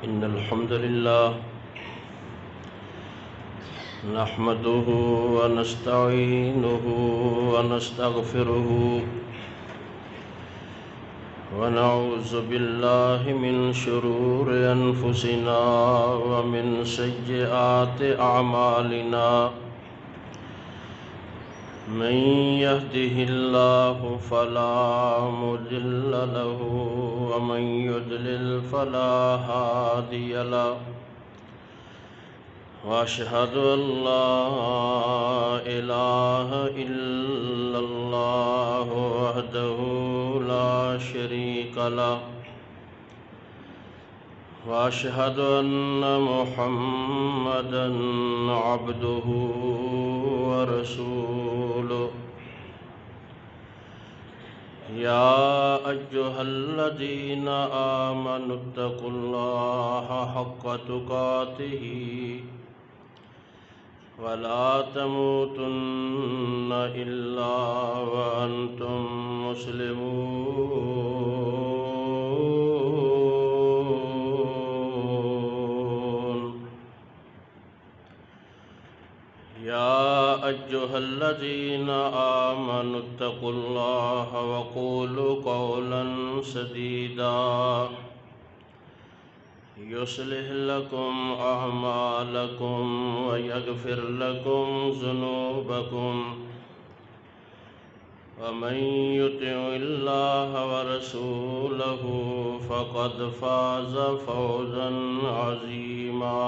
إن الحمد لله نحمده ونستعينه ونستغفره ونعوذ بالله من شرور أنفسنا ومن سيئات أعمالنا من يهده الله فلا مضل له ومن يضلل فلا هادي له وأشهد أن لا إله إلا الله وحده لا شريك له وأشهد أن محمدًا عبده ورسوله يا أيها الذين آمنوا اتقوا الله حق تقاته ولا تموتن إلا وأنتم مسلمون يا أيها الذين آمنوا اتقوا الله وقولوا قولا سديدا يصلح لكم أعمالكم ويغفر لكم ذنوبكم ومن يطع الله ورسوله فقد فاز فوزا عظيما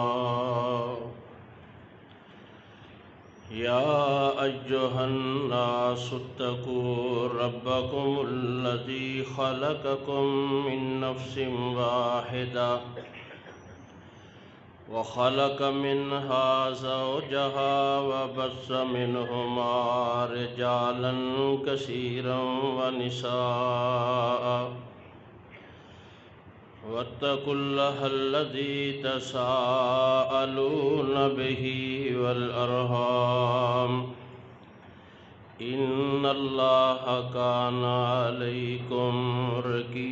يا أيها الناس اتقوا ربكم الذي خلقكم من نفس واحدة وخلق منها زوجها وبث منهما رجالا كثيرا ونساء واتقوا الله الذي تساءلون به والأرحام إن الله كان عليكم رقيبا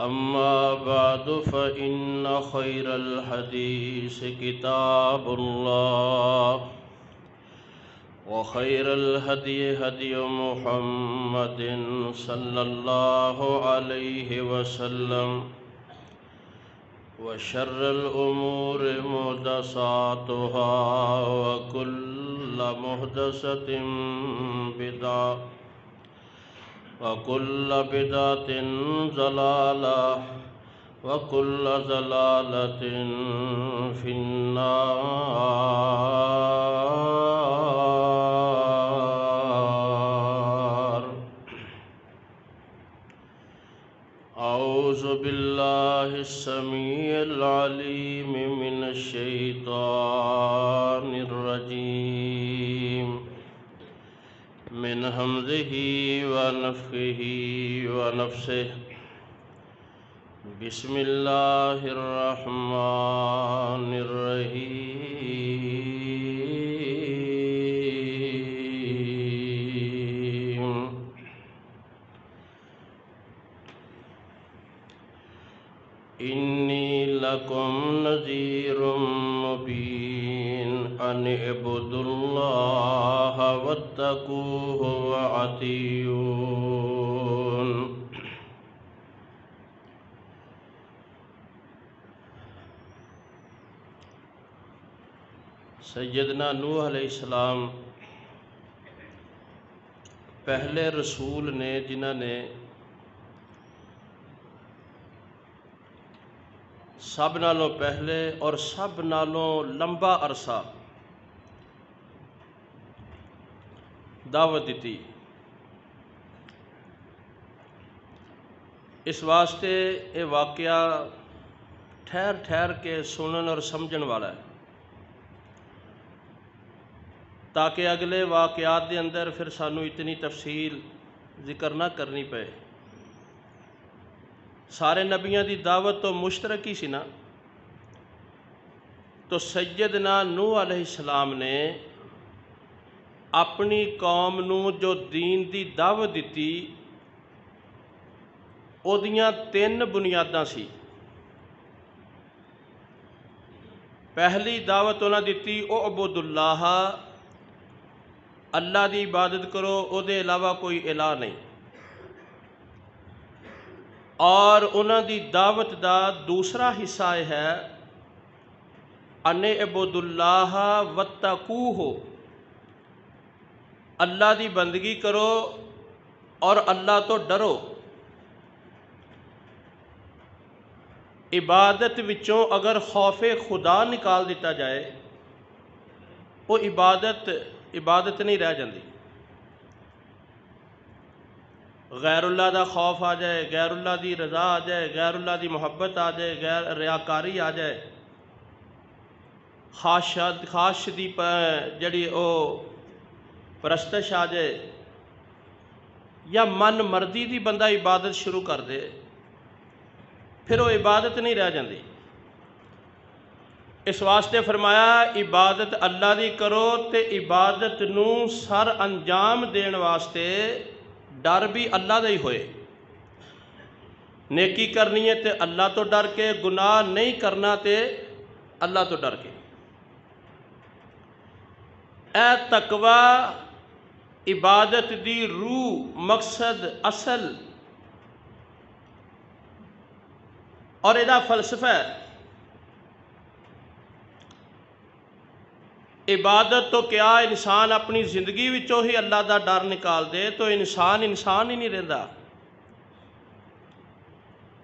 أما بعد فإن خير الحديث كتاب الله وخير الهدي هدي محمد صلى الله عليه وسلم وشر الأمور محدثاتها وكل محدثة بدعة وكل بدعة ضلالة وكل ضلالة في النار. أعوذ بالله السميع العليم من الشيطان الرجيم من همزه ونفخه ونفسه. بسم الله الرحمن الرحيم. إني لكم نذير مبين أن اعبدوا الله واتقوه وأطيعون. سیدنا نوح علیہ السلام پہلے رسول نے جنہوں نے سب نالوں پہلے اور سب نالوں لمبا عرصہ دعوت دیتی. اس واسطے یہ واقعہ ٹھہر ٹھہر کے سنن اور سمجھن والا ہے تاکہ اگلے واقعات دے اندر پھر سانو اتنی تفصیل ذکر نہ کرنی پے. سارے نبیاں دی دعوت تو مشترک ہی سی نا. تو سیدنا نوح علیہ السلام نے اپنی قوم نو جو دین دی دعوت دیتی اودیاں تین بنیاداں سی۔ پہلی دعوت انہاں دیتی اعبد اللہ، اللہ دی عبادت کرو، او دے علاوہ کوئی الہ نہیں۔ اور انہاں دی دعوت دا دوسرا حصہ ہے ان اعبد اللہ واتقوہ، اللہ دی بندگی کرو اور اللہ تو ڈرو۔ عبادت وچوں اگر خوف خدا نکال دیتا جائے وہ عبادت نہیں رہ جاندی۔ غیر اللہ دا خوف آ جائے، غیر اللہ دی رضا آ جائے، غیر اللہ دی محبت آ جائے، غیر ریاکاری آ جائے، خواہش دی جڑی او پرستش آ جائے، یا من مردی دی بندہ عبادت شروع کر دے، پھر وہ عبادت نہیں رہ جاندی۔ اس واسطے فرمایا عبادت اللہ دی کرو تے عبادت نو سر انجام دین واسطے ڈر بھی اللہ دا ہی ہوئے۔ نیکی کرنی ہے تے اللہ تو ڈر کے، گناہ نہیں کرنا تے اللہ تو ڈر کے۔ اے تقوی عبادت دی روح، مقصد، اصل اور ادا فلسفہ ہے۔ عبادت تو کیا انسان اپنی زندگی وچوں ہی اللہ دا ڈر نکال دے تو انسان ہی نہیں رہندا۔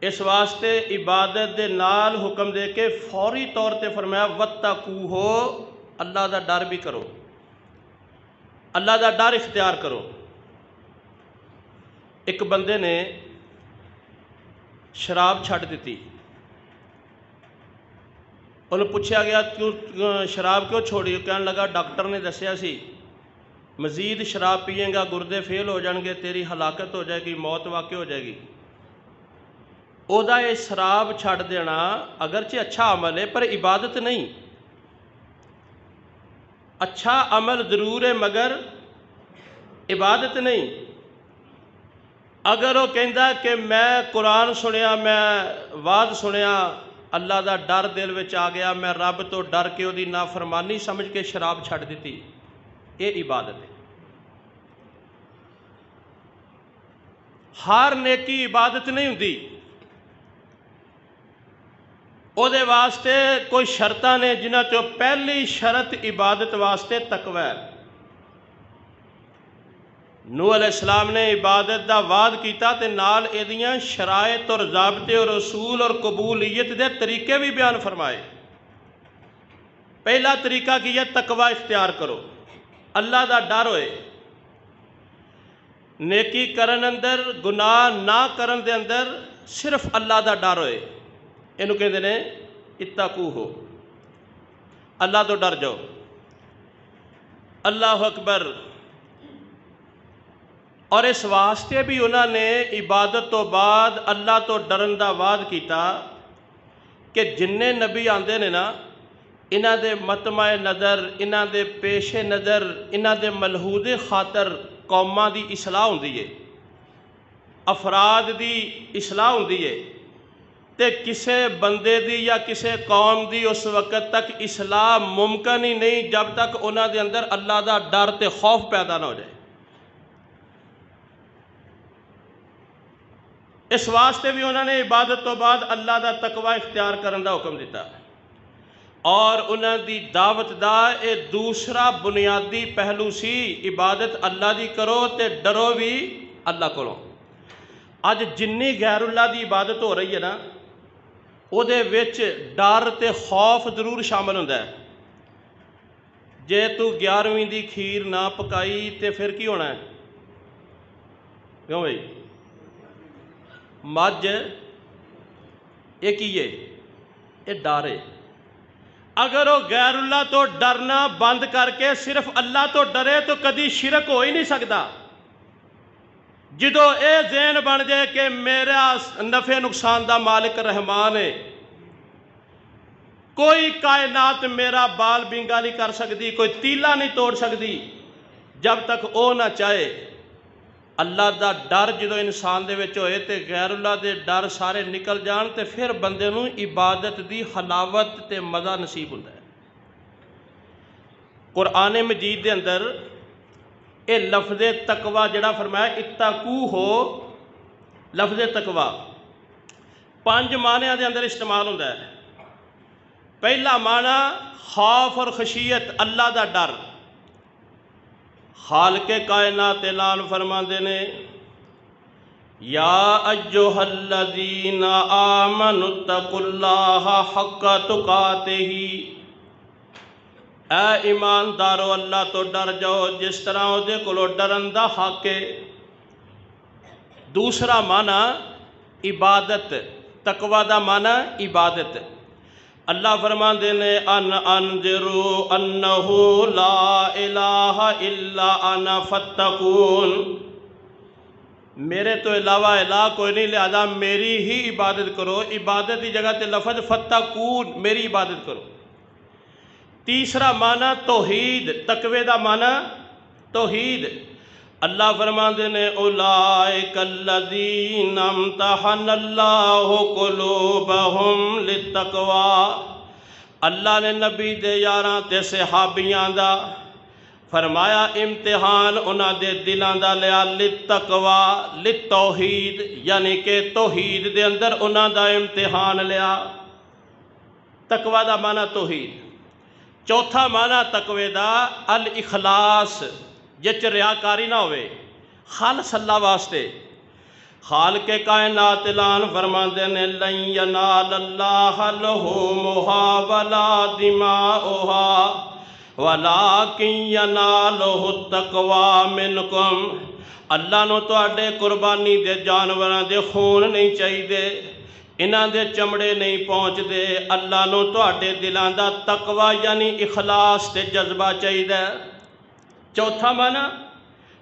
اس واسطے عبادت دے نال حکم دے کے فوری طور تے فرمایا واتقوہ، اللہ دا ڈر بھی کرو، اللہ دا ڈر اختیار کرو۔ ایک بندے نے شراب چھڈ دیتی، انہوں پوچھا گیا شراب کیوں چھوڑی؟ کہنے لگا ڈاکٹر نے دسیا سی مزید شراب پیئیں گا گردے فیل ہو جان گے، تیری ہلاکت ہو جائے گی، موت واقع ہو جائے گی۔ او دا یہ شراب چھڈ دینا اگرچہ اچھا عمل ہے پر عبادت نہیں۔ اچھا عمل ضرور ہے مگر عبادت نہیں۔ اگر وہ کہندا کہ میں قرآن سنیا، میں واز سنیا، اللہ دا ڈر دل وچ آ گیا، میں رب تو ڈر کے دی نافرمانی سمجھ کے شراب چھڈ دیتی، یہ عبادت ہے۔ ہر نیکی عبادت نہیں ہوندی، او دے واسطے کوئی شرطاں نے جنہاں چوں پہلی شرط عبادت واسطے تقوی ہے۔ نوح علیہ السلام نے عبادت دا وعد کیتا تے نال ایدیاں شرائط اور ضابطے اور اصول اور قبولیت دے طریقے بھی بیان فرمائے۔ پہلا طریقہ کی ہے تقوی اختیار کرو، اللہ دا ڈر ہوئے، نیکی کرن اندر، گناہ نہ کرن دے اندر صرف اللہ دا ڈر ہوئے، انہوں کہتے ہیں اتقوہ، اللہ تو ڈر جاؤ۔ اللہ اکبر۔ اور اس واسطے بھی انہوں نے عبادت تو بعد اللہ تو ڈرن دا وعد کیتا کہ جننے نبی آندے نے نا، انہاں دے مطمع نظر، انہاں دے پیش نظر، انہاں دے ملحوظ خاطر قوماں دی اصلاح ہوندی ہے، افراد دی اصلاح ہوندی ہے، تے کسے بندے دی یا کسے قوم دی اس وقت تک اصلاح ممکن ہی نہیں جب تک انہاں دے اندر اللہ دا ڈر تے خوف پیدا نہ ہو جائے۔ اس واسطے بھی انہوں نے عبادت تو بعد اللہ دا تقوی اختیار کرن دا حکم دیتا، اور انہوں دی دعوت دا اے دوسرا بنیادی پہلو سی عبادت اللہ دی کرو تے ڈرو بھی اللہ کو۔ اج جنی غیر اللہ دی عبادت ہو رہی ہے نا، او دے وچ ڈر تے خوف ضرور شامل ہوندا ہے۔ جے تو 11ویں دی کھیر نہ پکائی تے پھر کی ہونا ہے؟ کیوں بھائی؟ مجھ یہ کیے یہ ڈر ہے۔ اگر وہ غیر اللہ تو ڈرنا بند کر کے صرف اللہ تو ڈرے تو کدی شرک ہو ہی نہیں سکتا۔ جدو اے ذہن بن جائے کہ میرا نفع نقصان دا مالک رحمان ہے، کوئی کائنات میرا بال بنگا نہیں کر سکتی، کوئی تیلا نہیں توڑ سکتی، جب تک وہ نہ چاہے اللہ دا ڈر جدو انسان دے وچ ہوئے تے غیر اللہ دے ڈر سارے نکل جان تے پھر بندے نوں عبادت دی حلاوت تے مزہ نصیب ہوندا ہے۔ قرآن مجید دے اندر اے لفظ تقوی جڑا فرمایا اتقو ہو، لفظ تقوی 5 معنیاں دے اندر استعمال ہوندا ہے۔ پہلا معنی خوف اور خشیت، اللہ دا ڈر۔ خالق کائنات اعلان فرماندے نے یا ایھا الذین آمنوا اتقوا اللہ حق تقاتہ، اے ایماندارو اللہ تو ڈر جاؤ جس طرح او دے کولو ڈرن دا حق ہے۔ دوسرا معنی عبادت، تقوی دا معنی عبادت۔ اللہ فرماندے نے ان انذروا انہ لا الہ الا انا فاتقون، میرے تو علاوہ الہ کوئی نہیں لہذا میری ہی عبادت کرو۔ عبادت کی جگہ تے لفظ فاتقون، میری عبادت کرو۔ تیسرا معنی توحید، تقوی دا معنی توحید۔ اللہ فرماندے نے اولئک الذین امتحن اللہ قلوبہم للتقوی، اللہ نے نبی دے یاراں تے صحابیاں دا فرمایا امتحان انہاں دے دلاں دا لیا للتقوی، للتوحید، یعنی کہ توحید دے اندر انہاں دا امتحان لیا۔ تقوی دا معنی توحید۔ چوتھا معنی تقوی دا الاخلاص، جچ ریاکاری نہ ہوئے، خالص اللہ واسطے۔ خالق کائنات اعلان فرماندے نے لن ینال اللہ لحومها ولا دماؤها ولکن ینالہ التقوی منکم، اللہ نو تواڈے قربانی دے جانوراں دے خون نہیں چاہیے، انہاں دے چمڑے نہیں پہنچ دے، اللہ نو تواڈے دلاں دا تقوی یعنی اخلاص تے جذبہ چاہیے۔ چوتھا معنی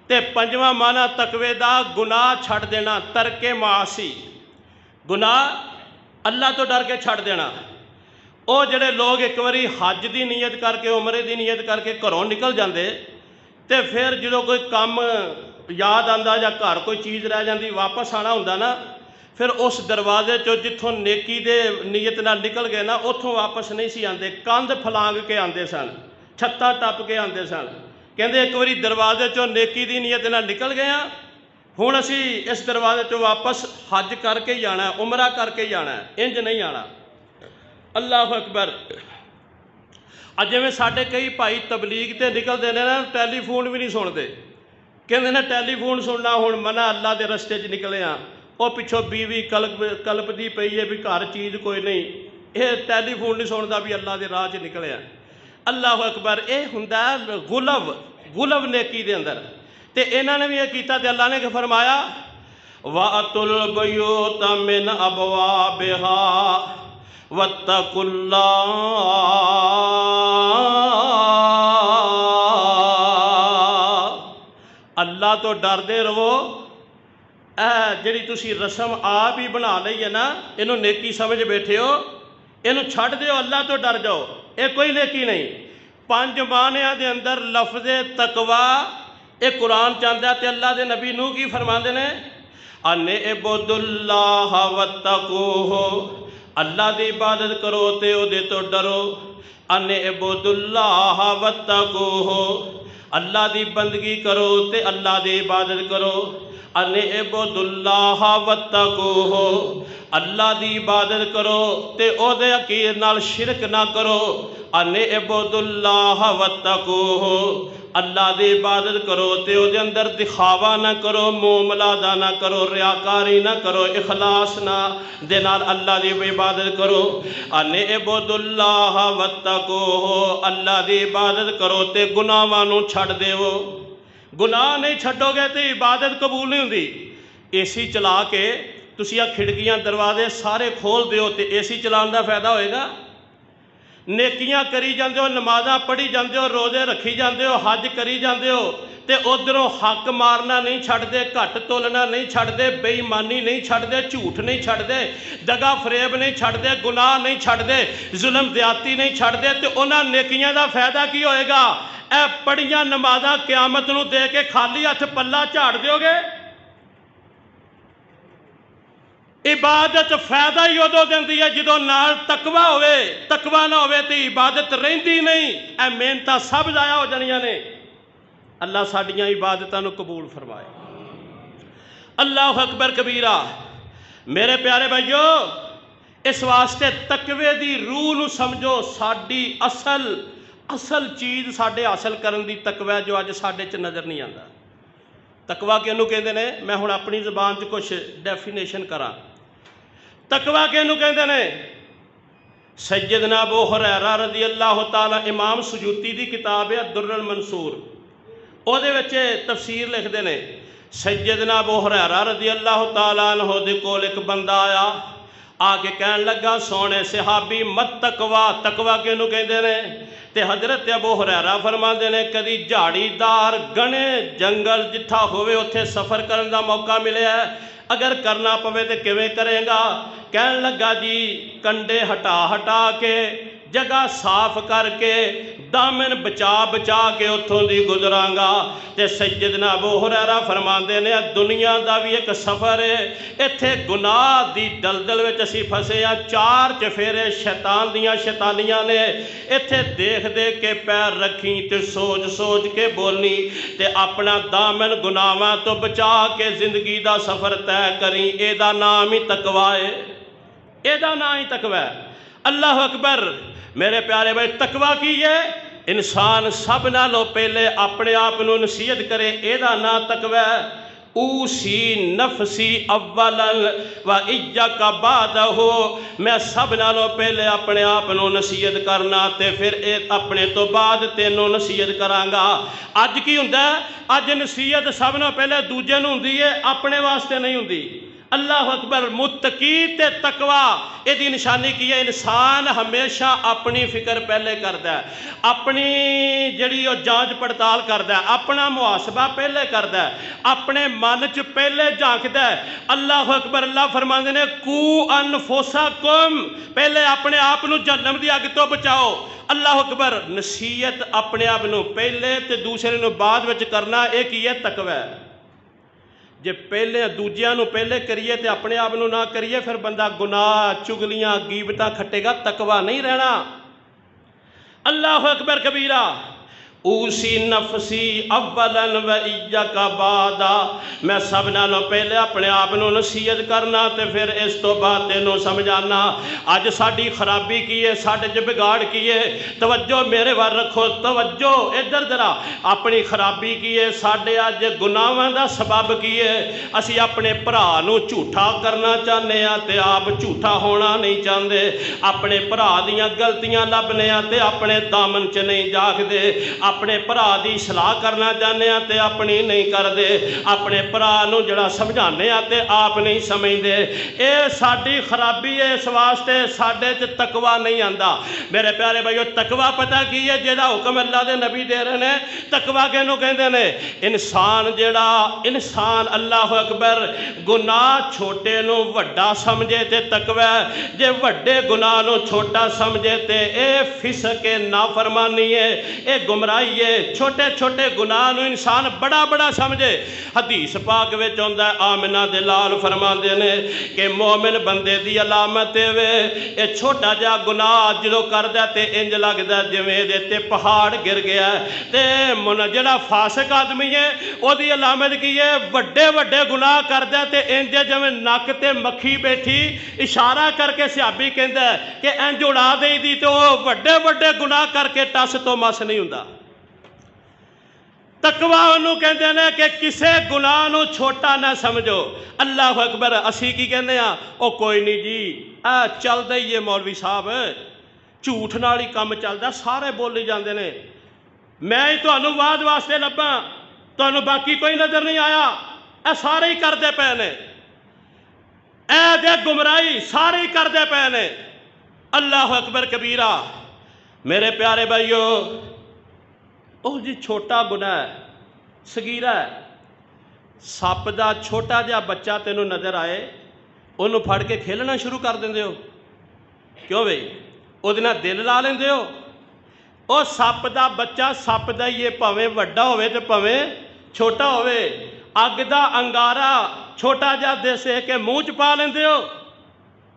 تے پنجواں معنی تقوی دا گناہ چھڑ دینا، ترک معاصی، گناہ اللہ تو ڈر کے چھڑ دینا۔ او جڑے لوگ ایک واری حج دی نیت کر کے عمرے دی نیت کر کے گھروں نکل جاندے تے پھر جدو کوئی کام یاد آندا یا گھر کوئی چیز رہ جاندی واپس آنا ہوندا نا، پھر اس دروازے چو جتھوں نیکی دے نیت نہ نکل گئے نا اتھوں واپس نہیں سی آندے، کاندھ پھلانگ کے آندے سن، چھتاں ٹپ کے آندے سن۔ کہندے ایک واری دروازے چو نیکی دی نیت نہ نکل گیا، ہن اسی اس دروازے چو واپس حج کر کے ہی آنا ہے، عمرہ کر کے ہی آنا ہے، انج نہیں آنا۔ اللہ اکبر۔ اج میں ساڈے کئی بھائی تبلیغ تے نکل دے نا ٹیلی فون بھی نہیں سنتے، کہندے نا ٹیلی فون سننا ہن منع، اللہ دے رستے چ نکلے ہاں، وہ پچھوں بیوی کلپ دی پئی ہے بھی گھر چیز کوئی نہیں، یہ ٹیلی فون نہیں سنتا بھی اللہ دے راہ چ نکلے ہاں۔ اللہ اکبر۔ اے ہوندا غلو نیکی دے اندر، تے انہاں نے بھی یہ کیتا تے اللہ نے کہ فرمایا وَأْتُوا الْبُيُوتَ مِنْ أَبْوَابِهَا وَاتَّقُوا اللَّهَ اللہ تو ڈردے رہو۔ جڑی تسی رسم آپ ہی بنا لئی ہے نا، انہوں نیکی سمجھ بیٹھے ہو، انہوں چھڑ دیو، اللہ تو ڈر جاؤ، یہ کوئی نیکی نہیں۔ 5 معنیاں دے اندر لفظ تقوی اے قرآن چاہتا ہے تے اللہ دے نبی نو کی فرماندے نے ان اعبدوا اللہ واتقوہ، اللہ دی عبادت کرو تے او دے تو ڈرو۔ ان اعبدوا اللہ واتقوہ، اللہ دی بندگی کرو تے اللہ دی عبادت کرو۔ ان اعبدوا اللہ واتقوہ، اللہ دی عبادت کرو تے او دے عقید نال شرک نہ کرو۔ ان اعبدوا اللہ واتقوہ، اللہ دی عبادت کرو تے او دے اندر دکھاوا نہ کرو، معاملہ نہ کرو، ریاکاری نہ کرو، اخلاص نہ دے نال اللہ دی عبادت کرو۔ ان اعبدوا اللہ واتقوہ، اللہ دی عبادت کرو تے گناہاں نوں چھڈ دیو۔ گناہ نہیں چھڈو گے تے عبادت قبول نہیں ہوندی۔ اے سی چلا کے تسی کھڑکیاں دروازے سارے کھول دیو تے اے سی چلان دا فائدہ ہوئے گا؟ نیکیاں کری جاندے ہو، نمازاں پڑھی جاندے ہو، روزے رکھی جاندے ہو، حج کری جاندے ہو تے ادھروں حق مارنا نہیں چھڑ دے، گھٹ تولنا نہیں چھڑ دے، بے ایمانی نہیں چھڑ دے، جھوٹ نہیں چھڑ دے، دغا فریب نہیں چھڑ دے، گناہ نہیں چھڑ دے، ظلم زیادتی نہیں چھڑ دے تے انہاں نیکیاں دا فائدہ کی ہوئے گا؟ اے پڑھیاں نمازاں قیامت نو دے کے خالی ہاتھ پلہ جھاڑ دیو گے؟ عبادت فائدہ ہی ادو دیندی ہے جدو نال تقوی ہوئے، تقوی نہ ہوئے تو عبادت رہندی نہیں، اے محنتاں سب ضائع ہو جانیاں نے۔ اللہ ساڈیاں عبادتاں نو قبول فرمائے۔ اللہ اکبر کبیرہ۔ میرے پیارے بھائیو، اس واسطے تقوی دی روح نو سمجھو، ساڈی اصل چیز ساڈے حاصل کرن دی تقوی جو اج ساڈے چ نظر نہیں آندا۔ تقوی کینوں کہندے نے؟ میں ہن اپنی زبان چ کچھ ڈیفینیشن کراں۔ تقوی کینوں کہندے نے؟ سیدنا ابو ہریرہ رضی اللہ تعالی، امام سیوطی دی کتاب ہے الدر المنصور، او دے وچ تفسیر لکھدے نے، سیدنا ابو ہریرہ رضی اللہ تعالیٰ عنہ دے کول ایک بندہ آیا، آ کے کہن لگا سونے صحابی مت تقوی، تقوی کینوں کہندے نے؟ تے حضرت ابو ہریرہ فرماندے نے کدی جھاڑی دار گھنے جنگل جتھا ہوئے اتھے سفر کرن دا موقع ملے ہے، اگر کرنا پوے تے کیویں کرے گا؟ کہن لگا جی کنڈے ہٹا کے جگہ صاف کر کے دامن بچا کے اتھوں دی گزراں گا۔ تے سیدنا ابو ہریرہ فرماندے نے دنیا دا بھی ایک سفر ہے، ایتھے گناہ دی دلدل وچ اسی پھسے ہاں، چار چفیرے شیطان دیاں شیطانیاں نے، ایتھے دیکھ کے پیر رکھیں تے سوچ کے بولنی تے اپنا دامن گناہاں تو بچا کے زندگی دا سفر طے کریں، اے دا نام ہی تقوی ہے، اے دا نام ہی تقوی ہے۔ اللہ اکبر۔ میرے پیارے بھائی، تقوی کی ہے؟ انسان سب نالوں پہلے اپنے آپ نو نصیحت کرے، اے دا نام تقوی ہے۔ اوسی نفسی اولا و ایاک بعدہ، میں سب نالوں پہلے اپنے آپ نو نصیحت کرنا تے پھر اپنے تو بعد تینوں نصیحت کراں گا۔ اج کی ہوندا ہے؟ اج نصیحت سب نالوں پہلے دوجے نوں ہوندی ہے، اپنے واسطے نہیں ہوندی۔ اللہ اکبر۔ متقی تے تقوی یہ دی نشانی کی ہے؟ انسان ہمیشہ اپنی فکر پہلے کردا ہے، اپنی جڑی وہ جانچ پڑتال کردا ہے، اپنا محاسبہ پہلے کردا ہے، اپنے من چ پہلے جھانکدا ہے۔ اللہ اکبر۔ اللہ فرماندے نے قو انفسکم، پہلے اپنے آپ نو جہنم دی اگ تو بچاؤ۔ اللہ اکبر۔ نصیحت اپنے آپ نو پہلے تے دوسرے نو بعد وچ کرنا، ایک ہی ہے تقوی۔ جے پہلے دوجیاں نو پہلے کریے تے اپنے آپ نو نہ کریے، پھر بندہ گناہ چگلیاں غیبتاں کھٹے گا، تقوی نہیں رہنا۔ اللہ اکبر کبیرہ۔ اوسی نفسی اولا و ایاک بعدہ، میں سب نالوں پہلے اپنے آپ نو نصیحت کرنا تے پھر اس تو بعد تینوں سمجھانا۔ اج ساڈی خرابی کی ہے، ساڈے چ بگاڑ کی ہے؟ توجہ میرے وال رکھو، توجہ ادھر ذرا۔ اپنی خرابی کی ہے؟ ساڈے اج گناہاں دا سبب کی ہے؟ اسی اپنے بھرا نو جھوٹا کرنا چاہنے ہاں تے آپ جھوٹا ہونا نہیں چاہندے، اپنے بھرا دیاں غلطیاں لبنے ہاں تے اپنے دامن چ نہیں جاگدے، اپنے بھرا دی اصلاح کرنا چاہنے ہاں تے اپنی نہیں کردے، اپنے بھرا نو جڑا سمجھانے ہاں تے آپ نہیں سمجھدے۔ اے ساڈی خرابی ہے، اس واسطے ساڈے چ تقوی نہیں آندا۔ میرے پیارے بھائیو، تقوی پتہ کی ہے؟ جیڑا حکم اللہ دے نبی دے رہے ہیں، تقوی کینوں کہندے نے؟ انسان جیڑا انسان، اللہ اکبر، گناہ چھوٹے نو وڈا سمجھے تے تقوی، جے وڈے گناہ نو چھوٹا سمجھے تے اے فسق نافرمانی ہے، اے گمراہی ہے۔ چھوٹے چھوٹے گناہ نو انسان بڑا بڑا سمجھے۔ حدیث پاک وچ ہوندا ہے، آمنہ دے لال فرماندے نے کہ مومن بندے دی علامت وے اے چھوٹا جا گناہ جدوں کردا تے انج لگدا جویں دے تے پہاڑ گر گیا ہے، تے جڑا فاسق آدمی ہے او دی علامت کی ہے؟ وڈے وڈے گناہ کردا تے انج جویں نک تے مکھی بیٹھی، اشارہ کر کے صحابی کہندا ہے کہ انج اڑا دئی دی تے او وڈے وڈے گناہ کر کے ٹس تو مس نہیں ہوندا۔ تقوی انہوں کہندے نے کہ کسے گناہ نو چھوٹا نہ سمجھو۔ اللہ اکبر۔ اسی کی کہندے ہیں؟ او کوئی نہیں جی، چل دے یہ مولوی صاحب جھوٹ نال ہی کم چلدا، سارے بولی جاندے نے، میں ہی تانوں وعد واسطے لباں، تانوں باقی کوئی نظر نہیں آیا؟ اے سارے ہی کردے پے نے، اے دے گمراہی سارے ہی کردے پے نے۔ اللہ اکبر کبیرہ۔ میرے پیارے بھائیو، او جی چھوٹا گناہ ہے، صغیرہ ہے، سپ دا چھوٹا جا بچہ تینوں نظر آئے، انہوں پھڑ کے کھیلنا شروع کر دیندے ہو، کیوں بھئی؟ او دے نال دل لا لیندے ہو؟ ਉਹ ਸੱਪ ਦਾ ਬੱਚਾ ਸੱਪ ਦਾ ਹੀ ਹੈ, ਭਾਵੇਂ ਵੱਡਾ ਹੋਵੇ ਤੇ ਭਾਵੇਂ ਛੋਟਾ ਹੋਵੇ। ਅੱਗ ਦਾ ਅੰਗਾਰਾ ਛੋਟਾ ਜਿਹਾ ਦਿਸੇ ਕੇ ਮੂੰਹ 'ਚ ਪਾ ਲੈਂਦੇ ਹੋ।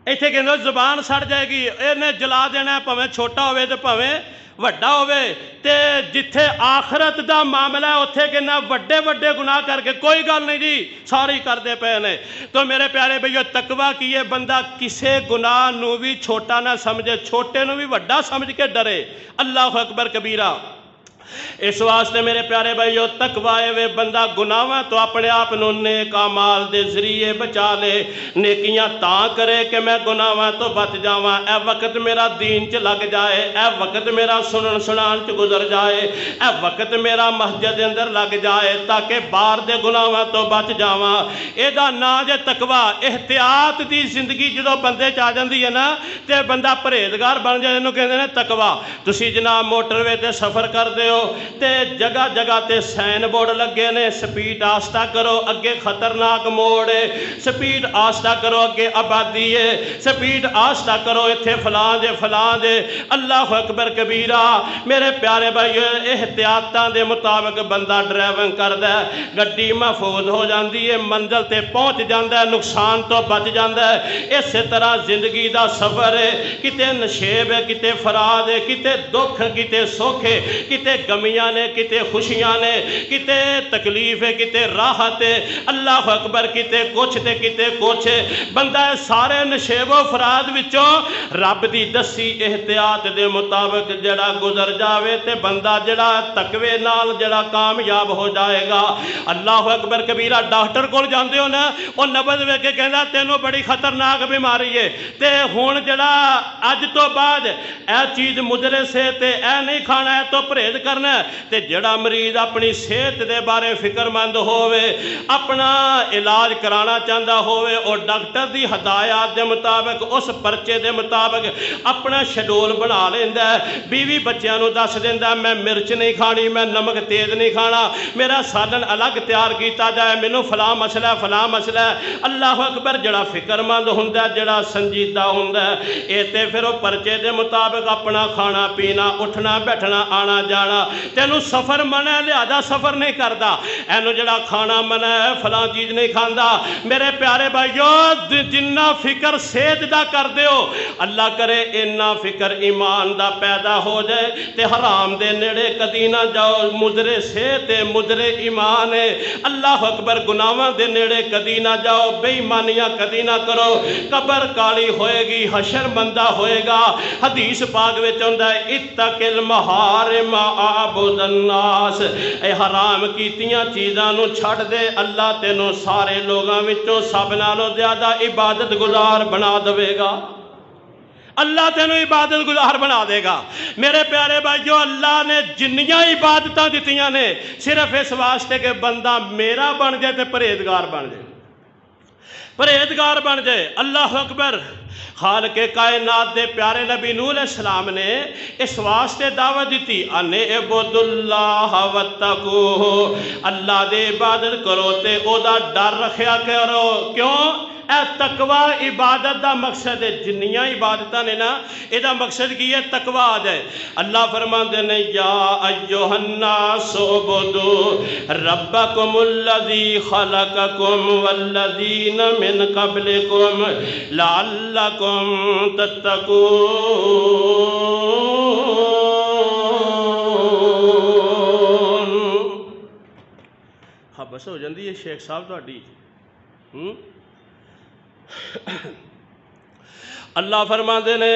ਇੱਥੇ ਕਹਿੰਦੇ ਜ਼ੁਬਾਨ ਸੜ ਜਾਏਗੀ, ਇਹਨੇ ਜਲਾ ਦੇਣਾ, ਭਾਵੇਂ ਛੋਟਾ ਹੋਵੇ ਤੇ ਭਾਵੇਂ ਵੱਡਾ ਹੋਵੇ। ਤੇ ਜਿੱਥੇ ਆਖਰਤ ਦਾ ਮਾਮਲਾ ਹੈ ਉੱਥੇ ਕਿੰਨਾ ਵੱਡੇ ਵੱਡੇ ਗੁਨਾਹ ਕਰਕੇ ਕੋਈ ਗੱਲ ਨਹੀਂ ਜੀ, ਸਾਰੇ ਕਰਦੇ ਪਏ ਨੇ। ਤਾਂ ਮੇਰੇ ਪਿਆਰੇ ਭਈਓ, ਤਕਵਾ ਕੀ ਹੈ? ਬੰਦਾ ਕਿਸੇ ਗੁਨਾਹ ਨੂੰ ਵੀ ਛੋਟਾ ਨਾ ਸਮਝੇ, ਛੋਟੇ ਨੂੰ ਵੀ ਵੱਡਾ ਸਮਝ ਕੇ ਡਰੇ। ਅੱਲਾਹੁ ਅਕਬਰ ਕਬੀਰਾ। اس واسطے میرے پیارے بھائیو تقوی وے بندہ گناہاں تو اپنے آپ نو نیک اعمال دے ذریعے بچا لے۔ نیکیاں تاں کرے کہ میں گناہاں تو بچ جاواں، اے وقت میرا دین چ لگ جائے، اے وقت میرا سنن سنان چ گزر جائے، اے وقت میرا مسجد اندر لگ جائے تاکہ باہر دے گناہاں تو بچ جاواں۔ اے دا نا جے تقوی۔ احتیاط دی زندگی جدوں بندے چ آ جاندی ہے نا تے بندہ پرہیزگار بن جائے، اینوں کہندے نے تقوی۔ تسی جناب موٹر وے تے سفر کردے ہو تے جگہ جگہ تے سائن بورڈ لگے نے، سپیڈ آہستہ کرو، اگے خطرناک موڑ ہے، سپیڈ آہستہ کرو، اگے آبادی ہے، سپیڈ آہستہ کرو، اتھے فلاں جے فلاں جے۔ اللہ اکبر کبیرہ۔ میرے پیارے بھائی، احتیاطاں دے مطابق بندہ ڈرائیونگ کردا ہے، گڈی محفوظ ہو جاندی ہے، منزل تے پہنچ جاندا ہے، نقصان تو بچ جاندا ہے۔ اسی طرح زندگی دا سفر ہے، کتے نشیب ہے، کتے فراد ہے، کتے دکھ، کتے سکھ ہے، کتے گمیاں نے، کتے خوشیاں نے، کتے تکلیف ہے، کتے راحت ہے۔ اللہ اکبر، کتے کچھ تے کتے کچھ ہے۔ بندہ سارے نشیب و فراد وچوں رب دی دسی احتیاط دے مطابق جڑا گزر جاوے تے بندہ جڑا تقوی نال جڑا کامیاب ہو جائے گا۔ اللہ اکبر کبیرہ۔ ڈاکٹر کول جاندے ہو نا، وہ نبض ویکھ کے کہندا تینوں بڑی خطرناک بیماری ہے تے ہن جڑا اج تو بعد اے چیز مجرے سے تے اے نہیں کھانا ہے تو پرہیز کرنا ہے۔ تے جڑا مریض اپنی صحت دے بارے فکر مند ہوئے، اپنا علاج کرانا چاہتا ہوئے، اور ڈاکٹر دی ہدایات دے مطابق، اس پرچے دے مطابق اپنا شیڈول بنا لیندا ہے۔ بیوی بچیاں نو دس دیندا میں مرچ نہیں کھانی، میں نمک تیز نہیں کھانا، میرا سالن الگ تیار کیتا جائے، مینوں فلاں مسئلہ فلاں مسئلہ ہے۔ اللہ اکبر۔ جڑا فکر مند ہوندا ہے، جڑا سنجیدہ ہوندا ہے، اے تے پھر وہ پرچے دے مطابق اپنا کھانا پینا، اٹھنا بیٹھنا، آنا جانا۔ تینوں سفر منع ہے لہذا سفر نہیں کردا، اینو جڑا کھانا منع ہے فلاں چیز نہیں کھاندا۔ میرے پیارے بھائیو، جنہ فکر صحت دا کر دیو، اللہ کرے اینا فکر ایمان دا پیدا ہو جائے تے حرام دے نیڑے کدی نہ جاؤ۔ مجرے صحت ہے، مجرے ایمان ہے۔ اللہ اکبر۔ گناہاں دے نیڑے کدی نہ جاؤ، بے ایمانیاں کدی نہ کرو۔ قبر کالی ہوئے گی، حشر بندہ ہوئے گا۔ حدیث پاک وچ ہوندا ہے اتق المحارم اعبد الناس، اے حرام کیتیاں چیزاں نو چھڑ دے، اللہ تینوں سارے لوگاں وچوں سب نالوں زیادہ عبادت گزار بنا دے گا۔ اللہ تینوں عبادت گزار بنا دے گا۔ میرے پیارے بھائیو، اللہ نے جنیاں عبادتاں دتیاں نے صرف اس واسطے کہ بندہ میرا بن جائے تے پرہیزگار بن جائے، پرہیزگار بن جائے۔ اللہ اکبر۔ خالق کائنات دے پیارے نبی نوح علیہ السلام نے اس واسطے دعوت دیتی ان اعبدوا اللہ واتقوہ، اللہ دے عبادت کرو تے او دا ڈر رکھیا کرو۔ کیوں؟ اے تقوی عبادت دا مقصد ہے۔ جنیاں عبادتاں نے نا، اے دا مقصد کی ہے تقوی آ جائے۔ اللہ فرماندے نے یا ایھا الناس اعبدوا ربکم الذی خلقکم والذین من قبلکم لعلکم تتقون۔ ہاں بس ہو جاندی ہے شیخ صاحب تہاڈی۔ اللہ فرماندے نے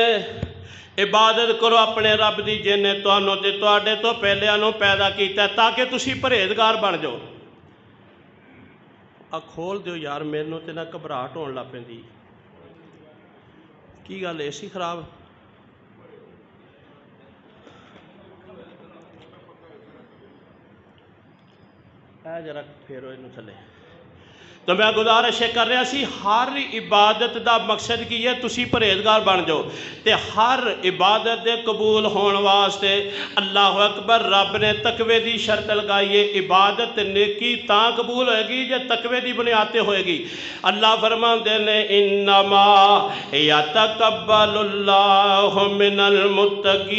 عبادت کرو اپنے رب دی جن نے تانوں تے تواڈے تو پہلیاں نو پیدا کیتا ہے تاکہ تسی پرہیزگار بن جاؤ۔ کھول دیو یار، مینوں تے نہ گھبراہٹ ہون لگ پیندی۔ کی گل اے سی خراب؟ اے ذرا پھیرو اینوں تھلے۔ تو میں گزارش کر رہا سی، ہر عبادت دا مقصد کی ہے تسی پرہیزگار بن جاؤ تے ہر عبادت دے قبول ہون واسطے اللہ اکبر رب نے تقوی دی شرط لگائی ہے۔ عبادت نیکی تاں قبول ہوئے گی جے تقوی دی بنیاد تے ہوئے گی۔ اللہ فرماندے نے انما یتقبل اللہ من المتقین،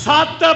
7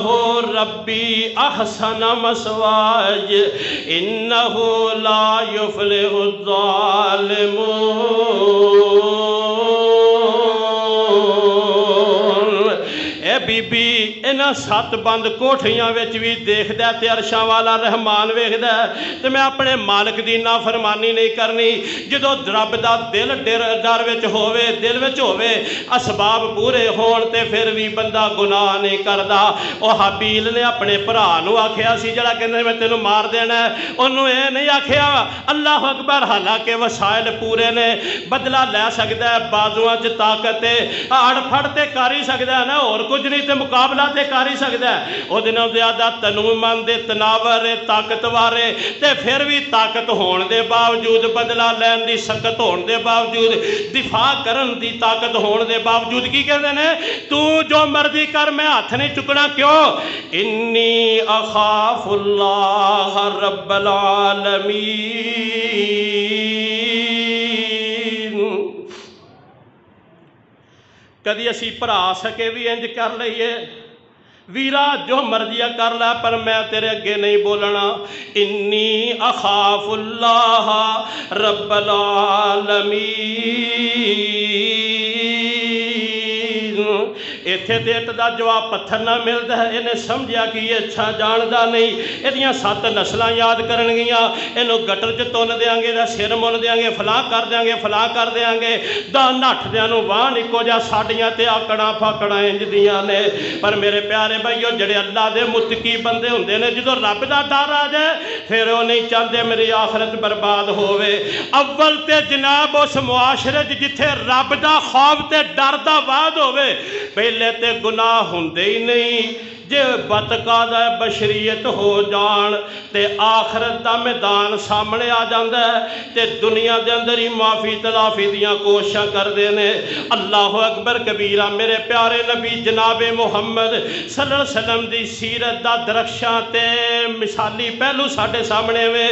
انہو ربی احسن مسواج انہو لا یفلح الظالمون۔ اے بی بی انہاں 7 بند کوٹھیاں وچ بھی دیکھ دے تے عرشاں والا رحمان ویکھ دے تے میں اپنے مالک دی نافرمانی نہیں کرنی۔ جدو رب دا دل ڈر وچ ہووے، دل وچ ہووے، اسباب پورے ہون تے پھر بھی بندہ گناہ نہیں کردا۔ او حابیل نے اپنے بھرا نو آکھیا سی جڑا کہندا میں تینوں مار دینا ہے، انہوں اے نہیں آکھیا اللہ اکبر، حالانکہ وسائل پورے نے، بدلہ لے سکدا ہے، بازواں چ طاقت ہے، اڑ پھڑ تے کر ہی سکدا ہے نا، اور کچھ نہیں تے مقابلہ تے کر ہی سکدا ہے۔ او دنوں زیادہ تنومند تناور طاقتور تے پھر بھی طاقت ہون دے باوجود، بدلہ لین دی سخت ہون دے باوجود، دفاع کرن دی طاقت ہون دے باوجود کی کہندے نے تو جو مرضی کر میں ہاتھ نہیں چکنا۔ کیوں؟ انی اخاف اللہ رب العالمین۔ کدی اسی بھرا سکے بھی انج کر لئیے ویرا جو مرضی کر لے پر میں تیرے اگے نہیں بولنا۔ انی اخاف اللہ رب العالمین۔ ایتھے دیٹ دا جواب پتھر نہ ملدا ہے، انہیں سمجھیا کہ یہ اچھا جاندا نہیں، ایدیاں 7 نسلاں یاد کرن گیاں، اینو گٹر چ تن دیاں گے، دا سر من دیاں گے، فلاں کر دیاں گے، فلاں کر دیاں گے، دا نٹھ دیاں نو وان اکو جا ساڈیاں تے آکڑاں پھاکڑاں انج دیاں نے۔ پر میرے پیارے بھائیو جڑے اللہ دے متقی بندے ہوندے نے، جدوں رب دا ڈر آ جائے پھر وہ نہیں چاہتے میری آخرت برباد ہووے۔ اول تے جناب اس معاشرے جتھے رب دا خوف تے ڈر دا وعد ہووے، پہلے تے گناہ ہوندے ہی نہیں۔ جے بتقاضہ بشریت ہو جان تے آخرت دا میدان سامنے آ جاندا ہے تے دنیا دے اندر ہی معافی تلافی دیاں کوششاں کر دینے۔ اللہ اکبر کبیرہ۔ میرے پیارے نبی جناب محمد صلی اللہ علیہ وسلم دی سیرت دا درخشاں تے مثالی پہلو ساڑھے سامنے ہوئے۔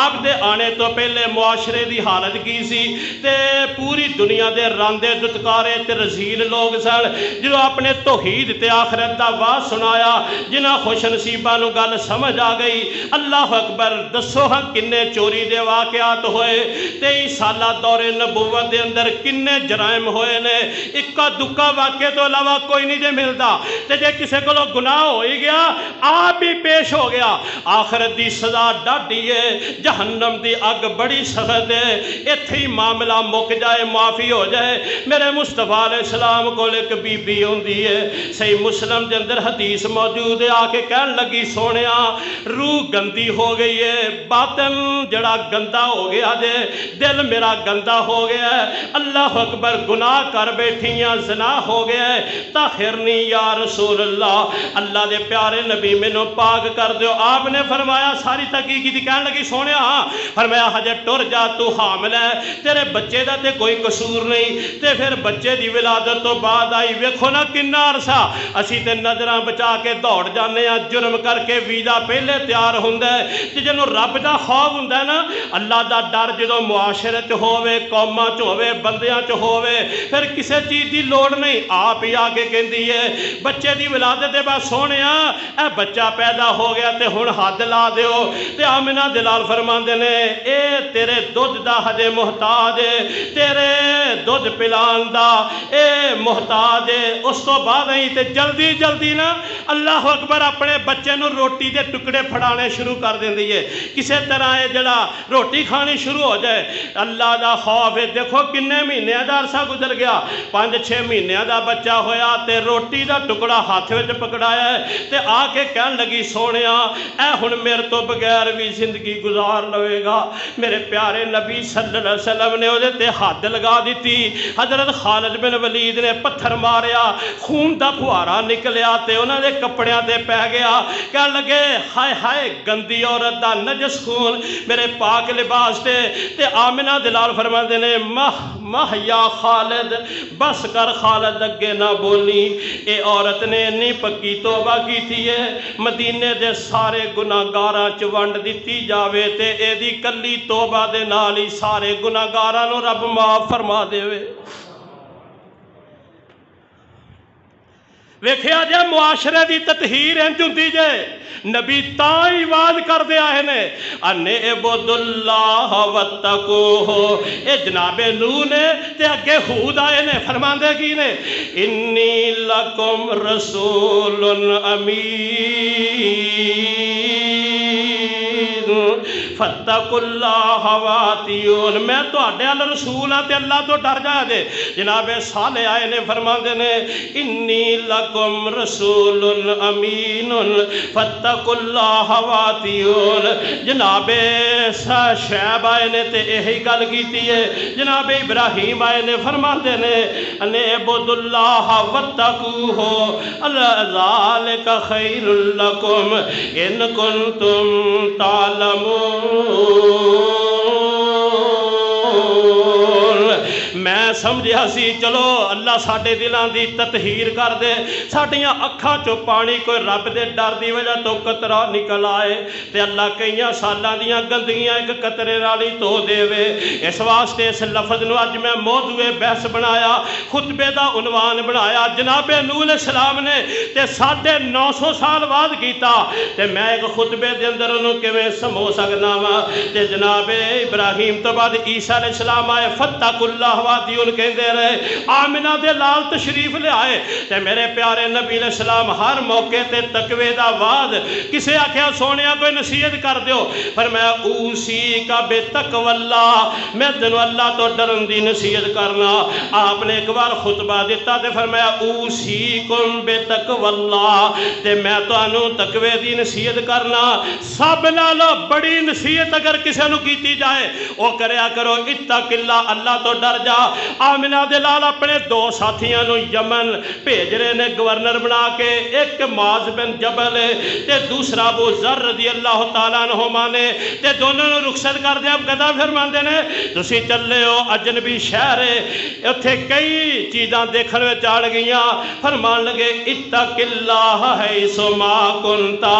آپ دے آنے تو پہلے معاشرے دی حالت کی سی تے پوری دنیا دے راندے دتکارے تے رزیل لوگ سن۔ جو اپنے توحید تے آخرت دا واز سنایا، جنہ خوش نصیبہ نو گل سمجھ آ گئی۔ اللہ اکبر۔ دسو ہاں کنے چوری دے واقعات ہوئے، 23 سالہ دور نبوت دے اندر کنے جرائم ہوئے نے، اکا دکا واقعے تو علاوہ کوئی نہیں جے ملدا۔ تے جے کسے کو گناہ ہو ہی گیا آپ بھی پیش ہو گیا، آخرت دی سزا ڈاڈی ہے، جہنم دی اگ بڑی سخت ہے، ایتھے ہی معاملہ مک جائے، معافی ہو جائے۔ میرے مصطفیٰ علیہ السلام کو ایک بی بی ہوندی ہے، صحیح مسلم دے اندر حدیث موجود ہے، آ کے کہن لگی سونیا روح گندی ہو گئی ہے، باطن جڑا گندا ہو گیا دے، دل میرا گندا ہو گیا ہے، اللہ اکبر گناہ کر بیٹھیاں، زنا ہو گیا ہے، طاہرنی یا رسول اللہ، اللہ دے پیارے نبی میں نو پاک کر دیو۔ آپ نے فرمایا ساری تحقیقی دی کہن لگی سونیا ہاں، فرمایا ہجے ٹر جا تو حامل ہے، تیرے بچے دا تے کوئی قصور نہیں، تے پھر بچے دی ولادت تو بعد آئی، ویکھو نا کنا عرصہ اسی تے نظراں بچا کے دوڑ جانے ہیں، جرم کر کے ویزا پہلے تیار ہوندہ ہے۔ جنہوں رب دا خوف ہوندہ ہے نا، اللہ دا ڈر جدوں معاشرے چ ہووے، قوماں چ ہووے، بندیاں چ ہووے، پھر کسے چیز دی لوڑ نہیں، آپ ہی آگے کہندی ہے بچے دی ولادت دے بعد سونیا اے بچہ پیدا ہو گیا تے ہن حد لا دیو۔ تے آمنہ دلال فرماندے نے اے تیرے دودھ دا ہجے محتاج ہے، تیرے دودھ پلان دا اے محتاج ہے۔ اس تو بعد نہیں تے جلدی جلدی نا اللہ اکبر اپنے بچے نو روٹی دے ٹکڑے پھڑانے شروع کر دیندی ہے، کسے طرح ہے جڑا روٹی کھانی شروع ہو جائے۔ اللہ دا خوف ہے، دیکھو کنے مہینے دا عرصہ گزر گیا، 5-6 مہینے دا بچہ ہویا تے روٹی دا ٹکڑا ہاتھ وچ پکڑایا ہے تے آ کے کہن لگی سونیا اے ہن میرے تو بغیر بھی زندگی گزار لوے گا۔ میرے پیارے نبی صلی اللہ علیہ وسلم نے وہ تے حد لگا دیتی۔ حضرت خالد بن ولید نے پتھر ماریا، خون دا پھوارا نکلیا تے انہاں دے کپڑیاں تے پہ گیا، کہن لگے ہائے ہائے گندی عورت دا نجس خون میرے پاک لباس تے آمنہ دلال فرماندے نے مہ یا خالد بس کر خالد اگے نہ بولی، اے عورت نے انی پکی توبہ کی تھی ہے مدینے دے سارے گناہگاراں چ ونڈ دتی جاوے تے اے دی کلی توبہ دے نال ہی سارے گناہگاراں نو رب معاف فرما دے۔ ویکھیا جے معاشرے دی تطہیر انج ہوندی جے نبی تاں ہی وعد کردے آئے نے ان اعبدوا اللہ واتقوہ اے جناب نوح نے تے اگے ہود آئے نے فرماندے کی نے انی لکم رسول امین فاتقوا اللہ واتیون میں تواڈے ال رسول ہاں تے اللہ تو ڈر جا جے جناب صالح آئے نے فرماندے نے انی لکم رسول امین فاتقوا اللہ واتیون جناب شعیب آئے نے تے یہی گل کیتی ہے جناب ابراہیم آئے نے فرماندے نے ان اعبدوا اللہ واتقوہ ذالک خیر لکم ان کنتم تعلمون میں سمجھیا سی چلو اللہ ساڈے دلاں دی تطہیر کر دے ساڈیاں اکھاں چوں پانی کوئی رب دے ڈر دی وجہ تو قطرہ نکل آئے تے اللہ کئیاں سالاں دیاں گندگیاں ایک قطرے نال ہی دھو دے اس واسطے اس لفظ نو اج میں موضوع بحث بنایا خطبے دا عنوان بنایا جناب نوح علیہ السلام نے تے 950 سال بعد کیتا تے میں ایک خطبے دے اندر انہوں کیویں سمو سکنا وا تے جناب ابراہیم تو بعد عیسیٰ علیہ السلام آئے فاتقوا اللہ واتیون کہندے رہے آمنہ دے لال تشریف لے آئے تے میرے پیارے نبی علیہ السلام ہر موقع تے تقوی دا وعد کسے آکھیا سونیا کوئی نصیحت کر دیو پر میں اوسی کا بے تقوی اللہ میں تینوں اللہ تو ڈرن دی نصیحت کرنا آپ نے ایک بار خطبہ دیتا تے فرمایا اوسی کم بے تقوی اللہ تے میں تانوں تقوی دی نصیحت کرنا سب نالوں بڑی نصیحت اگر کسے نو کیتی جائے او کریا کرو اتق اللہ اللہ تو ڈر جا آمنہ دے لال اپنے 2 ساتھیاں نو یمن بھیج رہے نے گورنر بنا کے ایک معاذ بن جبل تے دوسرا ابو ذر رضی اللہ تعالیٰ عنہما نے تے دونوں نے رخصت کر دیا اب کہتا فرماندے نے تسی چلے ہو اجنبی شہر ہے اتھے کئی چیزاں دیکھنے میں چاڑ گئیاں فرمان لگے اتق اللہ حیث ما کنتا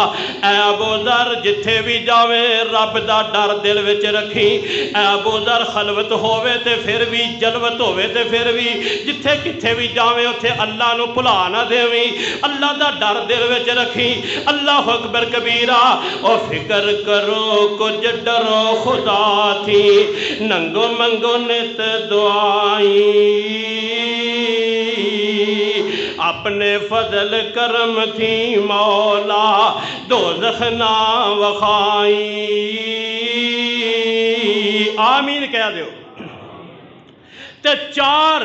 اے ابو ذر جتھے بھی جاویں رب دا ڈر دل وچ رکھی اے ابو ذر خلوت ہووے تے پھر بھی جلوت ہووے تے پھر بھی جتھے کتھے بھی جاویں اتھے اللہ نو بھلا نہ دیویں اللہ دا ڈر دل وچ رکھی اللہ اکبر کبیرہ او فکر کرو کچھ ڈرو خدا تھی ننگو منگو نت دعائیں اپنے فضل کرم تھی مولا دوزخ نہ وخائیں آمین کہہ دیو تے 4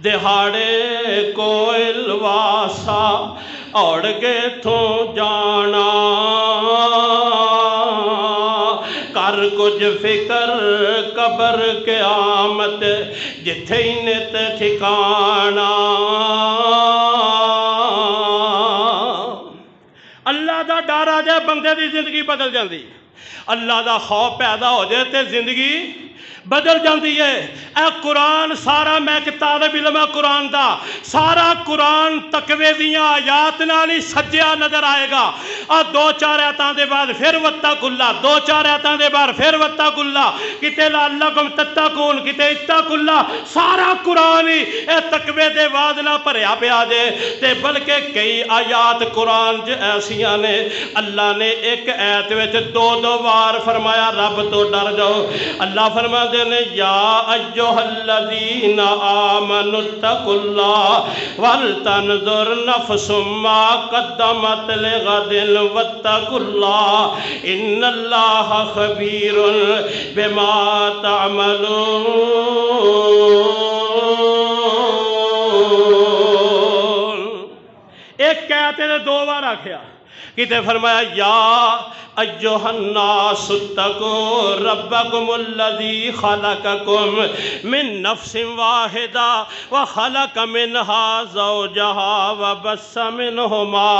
دہاڑے کوئل واسا اوڑ کے تھوں جانا کر کچھ فکر قبر قیامت جتھے نت ٹھکانا اللہ دا ڈر آ جائے بندے دی زندگی بدل جاندی اللہ دا خوف پیدا ہو جائے تے زندگی بدل جاندی ہے اے قرآن سارا میں ایک طالب علم ہے قرآن دا سارا قرآن تقوی دیاں آیات نال ہی سجیا نظر آئے گا اور 2-4 آیاتاں دے بعد پھر واتقوا اللہ 2-4 آیاتاں دے بعد پھر واتقوا اللہ کتے لعلکم تتقون کتے اتقوا اللہ سارا قرآن ہی اے تقوی دے وعد نہ بھریا پیا جے تے بلکہ کئی آیات قرآن ایسیاں نے اللہ نے ایک آیت وچ 2 بار فرمایا رب تو ڈر جاؤ اللہ فرما دے یا ایھا الذین آمنوا اتقوا اللہ ولتنظر نفس ما قدمت لغد واتقوا اللہ ان اللہ خبیر بما تعملون ایک کہتے نے 2 بار آکھیا کتے فرمایا یا ایھا الناس اتقوا ربکم الذی خلقکم من نفس واحدہ وخلق منہا زوجہا وبث منہما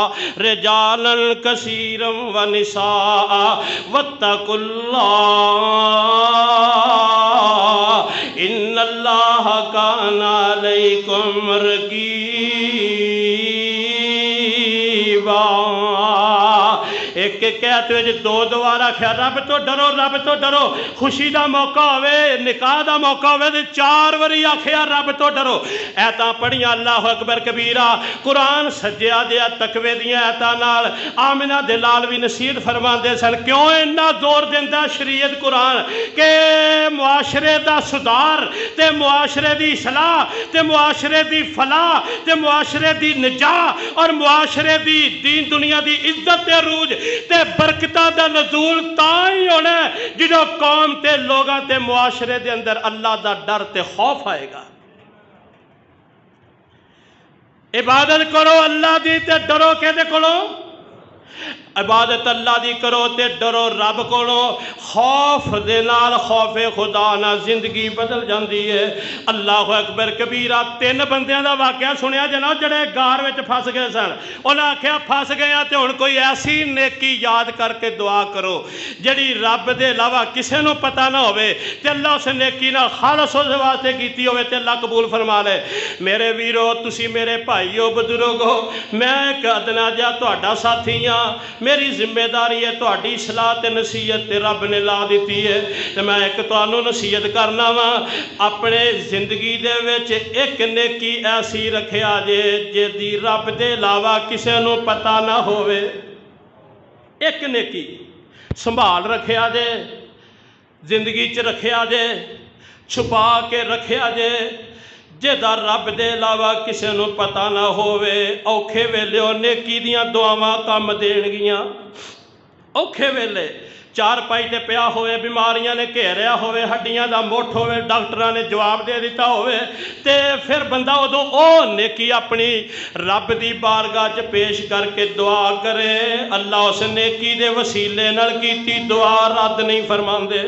رجالا کثیرا ونساء واتقوا اللہ ان اللہ کان علیکم رقیبا ایک ایک ایک ایت وچ دو دوبارہ آکھیا رب تو ڈرو رب تو ڈرو، خوشی دا موقع ہوئے نکاح دا موقع ہوئے تے 4 واری آکھیا رب تو ڈرو۔ ایتاں پڑھیاں اللہ اکبر کبیرہ، قرآن سجیا دیا تقوی دیاں ایتاں نال آمنہ دے لال بھی نصیحت فرماندے سن۔ کیوں اتنا زور دیندا شریعت قرآن کہ معاشرے دا سدھار تے معاشرے دی اصلاح تے معاشرے دی فلاح تے معاشرے دی نجاح اور معاشرے دی دین دنیا دی عزت تے عروج تے برکتاں دا نزول تاں ہی ہونا ہے جدوں قوم تے لوگاں تے معاشرے دے اندر اللہ دا ڈر تے خوف آئے گا۔ عبادت کرو اللہ دی تے ڈرو کہدے کولو؟ عبادت اللہ دی کرو تے ڈرو رب کولو۔ خوف دے نال خوف خدا نہ زندگی بدل جاندی ہے۔ اللہ اکبر کبیرہ 3 بندیاں دا واقعہ سنیا جنا جڑے غار وچ پھس گئے سن۔ انہاں آکھیا پھس گئے تے ہن کوئی ایسی نیکی یاد کر کے دعا کرو جڑی رب دے علاوہ کسے نو پتہ نہ ہوئے تے اللہ اس نیکی نال خالص اس واسطے کیتی ہوئے تے اللہ قبول فرما لے۔ میرے ویرو تسی میرے بھائیو بزرگو، میں ایک ادنا جا تہاڈا ساتھی ہاں، میری ذمہ داری ہے تہاڈی اصلاح تے نصیحت تے رب نے لا دیتی ہے تے میں ایک تانوں نصیحت کرنا وا، اپنے زندگی دے وچ ایک نیکی ایسی رکھیا جے جدی رب دے علاوہ کسے نو پتہ نہ ہوئے۔ ایک نیکی سنبھال رکھیا جے، زندگی چ رکھیا جے، چھپا کے رکھیا جے، جیدہ رب دے علاوہ کسے نو پتہ نہ ہوئے۔ اوکھے ویلے او نیکی دیاں دعاواں کم دین گیاں۔ اوکھے ویلے چار پائی تے پیا ہوئے، بیماریاں نے گھیریا ہوئے، ہڈیاں دا مٹھ ہوئے، ڈاکٹراں نے جواب دے دیتا ہوئے تے پھر بندہ ادو او نیکی اپنی رب دی بارگاہ چ پیش کر کے دعا کرے، اللہ اس نیکی دے وسیلے نال کیتی دعا رد نہیں فرماندے۔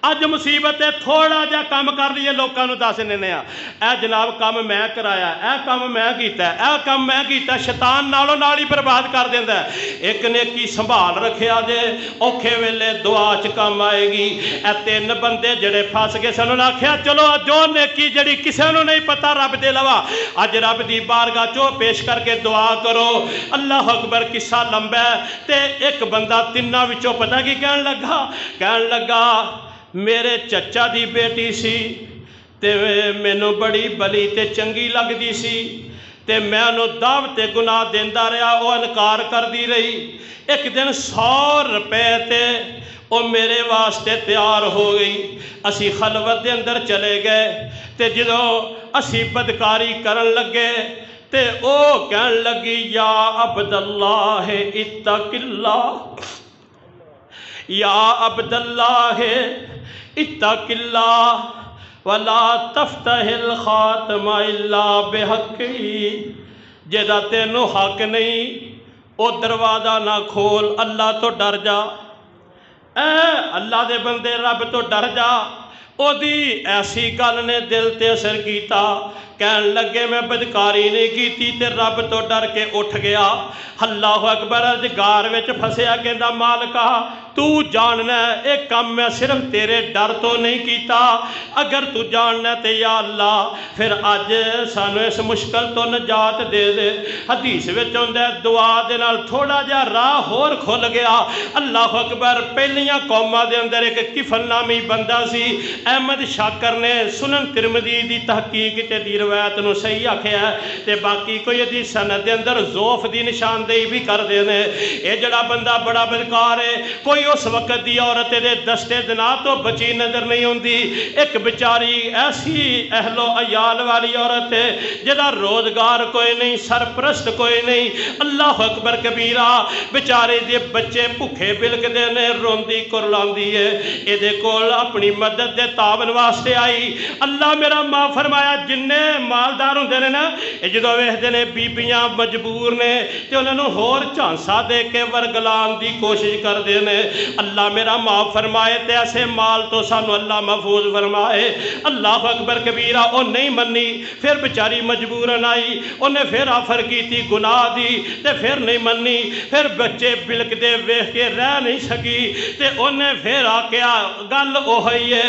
اج مصیبت ہے تھوڑا جا کام کر لیے لوکاں نو دس دینے ہاں اے جناب کام میں کرایا، اے کام میں کیتا ہے، اے کام میں کیتا ہے، شیطان نالوں نال ہی برباد کر دیندا ہے۔ ایک نیکی سنبھال رکھیا جے، اوکھے ویلے دعا چ کام آئے گی۔ اے 3 بندے جڑے پھس گئے سن انہاں آکھیا چلو جو نیکی جڑی کسے نو نہیں پتہ رب دے علاوہ اج رب دی بارگاہ چو پیش کر کے دعا کرو۔ اللہ اکبر قصہ لمبا ہے تے ایک بندہ 3 وچوں پتہ کی کہن لگا میرے چچا دی بیٹی سی تے مینوں بڑی بلی تے چنگی لگ دی سی تے میں انہوں دعوت گناہ دیندا رہا، وہ انکار کر دی رہی۔ ایک دن 100 روپے تے وہ میرے واسطے تیار ہو گئی، اسی خلوت دے اندر چلے گئے تے جدو اسی بدکاری کرن لگے تے او کہن لگی یا عبداللہ اتق اللہ، یا عبداللہ اتق اللہ ولا تفتح الخاتم الا بحقی، جیدہ تینوں حق نہیں او دروازہ نہ کھول، اللہ تو ڈر جا، اے اللہ دے بندے رب تو ڈر جا۔ او دی ایسی گل نے دل تے اثر کیتا، کہن لگے میں بدکاری نہیں کیتی تے رب تو ڈر کے اٹھ گیا۔ اللہ اکبر غار وچ پھسیا کہندا مالکا تو جاننا ہے ایک کام میں صرف تیرے ڈر تو نہیں کیتا، اگر تو جاننا تے یا اللہ پھر اج سانو اس مشکل تو نجات دے دے۔ حدیث وچ ہوندا ہے دعا دے نال تھوڑا جا راہ ہور کھل گیا۔ اللہ اکبر پہلیاں قوماں دے اندر ایک کفل نامی بندہ سی، احمد شاکر نے سنن ترمذی دی تحقیق تے دی روایت نو صحیح آکھیا ہے تے باقی کوئی دی سند دے اندر ضعف دی نشاندہی بھی کر دے نے۔ اے جڑا بندہ بڑا بدکار ہے، کوئی اس وقت دی عورت دے دستے دنا تو بچی نظر نہیں ہوندی، ایک بچاری ایسی اہل و عیال والی عورت ہے جدا روزگار کوئی نہیں، سرپرست کوئی نہیں۔ اللہ اکبر کبیرہ، بچارے دے بچے بھوکے بلک دے نے، روندی کرلاندی ہے، اے دے کول اپنی مدد دے تعاون واسطے آئی۔ اللہ میرا ماں فرمایا جننے مالدار ہوندے نے نا اے جدوں ویکھدے نے بیبیاں مجبور نے تے انہاں نوں ہور جھانسا دے کے ورگلان دی کوشش کردے نے۔ اللہ میرا معاف فرمائے تے ایسے مال تو سانو اللہ محفوظ فرمائے۔ اللہ اکبر کبیرہ، او نہیں منی، پھر بچاری مجبورن آئی، انہیں پھر آفر کی تھی گناہ دی تے پھر نہیں منی، پھر بچے بلک دے ویکھ کے رہ نہیں سکی تے انہیں پھر آکیا گل اوہی ہے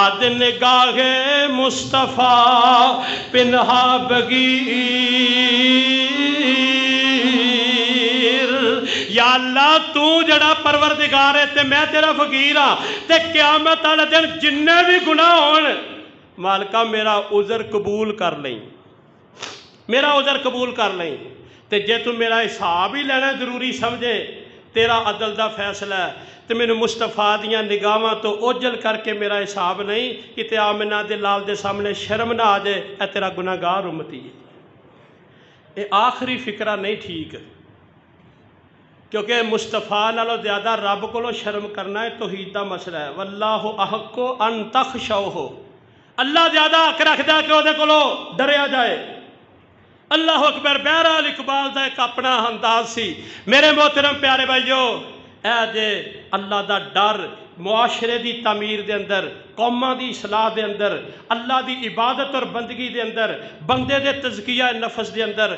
اد نگاہ مصطفیٰ پنہا بگیر، یا اللہ تو جڑا پروردگار ہے تے میں تیرا فقیر ہاں، تے قیامت والے دن جننے بھی گناہ ہون مالکہ میرا عذر قبول کر لیں، میرا عذر قبول کر لیں۔ تے جے تو میرا حساب ہی لینا ضروری سمجھے، تیرا عدل دا فیصلہ ہے، تے میں نے مصطفیٰ دیاں نگاہاں تو اوجل کر کے میرا حساب نہیں کہ تے آمنہ دے لال دے سامنے شرم نہ آ جائے اے تیرا گناہگار امتی ہے۔ اے آخری فکرہ نہیں ٹھیک، کیونکہ مصطفیٰ نالو زیادہ رب کو شرم کرنا ہے توحید دا مسئلہ ہے۔ واللہ احق ان تخشوہ، اللہ زیادہ حق رکھدا ہے کہ وہ دے کولو ڈریا جائے۔ اللہ اکبر۔ بہرحال اقبال دا ایک اپنا انداز سی۔ میرے محترم پیارے بھائیو، اے جے اللہ دا ڈر معاشرے دی تعمیر دے اندر، قوماں دی اصلاح دے اندر، اللہ دی عبادت اور بندگی دے اندر، بندے دے تزکیہ نفس دے اندر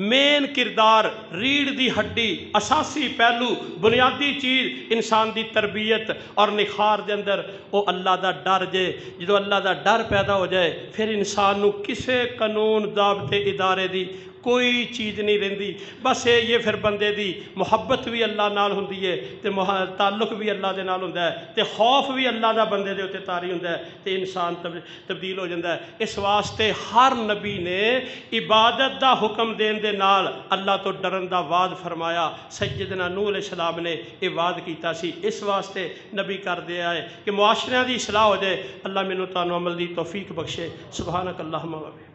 مین کردار، ریڑھ دی ہڈی، اساسی پہلو، بنیادی چیز انسان دی تربیت اور نخار دے اندر او اللہ دا ڈر جے۔ جدو اللہ دا ڈر پیدا ہو جائے پھر انسان نو کسے قانون ضابطے ادارے دی کوئی چیز نہیں رہندی، بس یہ پھر بندے دی محبت بھی اللہ نال ہوندی ہے، تے تعلق بھی اللہ دے نال ہوندا ہے، تے خوف بھی اللہ دا بندے دے اوتے طاری ہوندا ہے، تے انسان تبدیل ہو جاندا ہے۔ اس واسطے ہر نبی نے عبادت دا حکم دین دے نال اللہ تو ڈرن دا وعد فرمایا۔ سیدنا نوح علیہ السلام نے یہ وعد کیتا سی، اس واسطے نبی کر دیا ہے کہ معاشرے دی اصلاح ہو جائے۔ اللہ مینوں تانوں عمل دی توفیق بخشے۔ سبحانک اللہم و بحمدک۔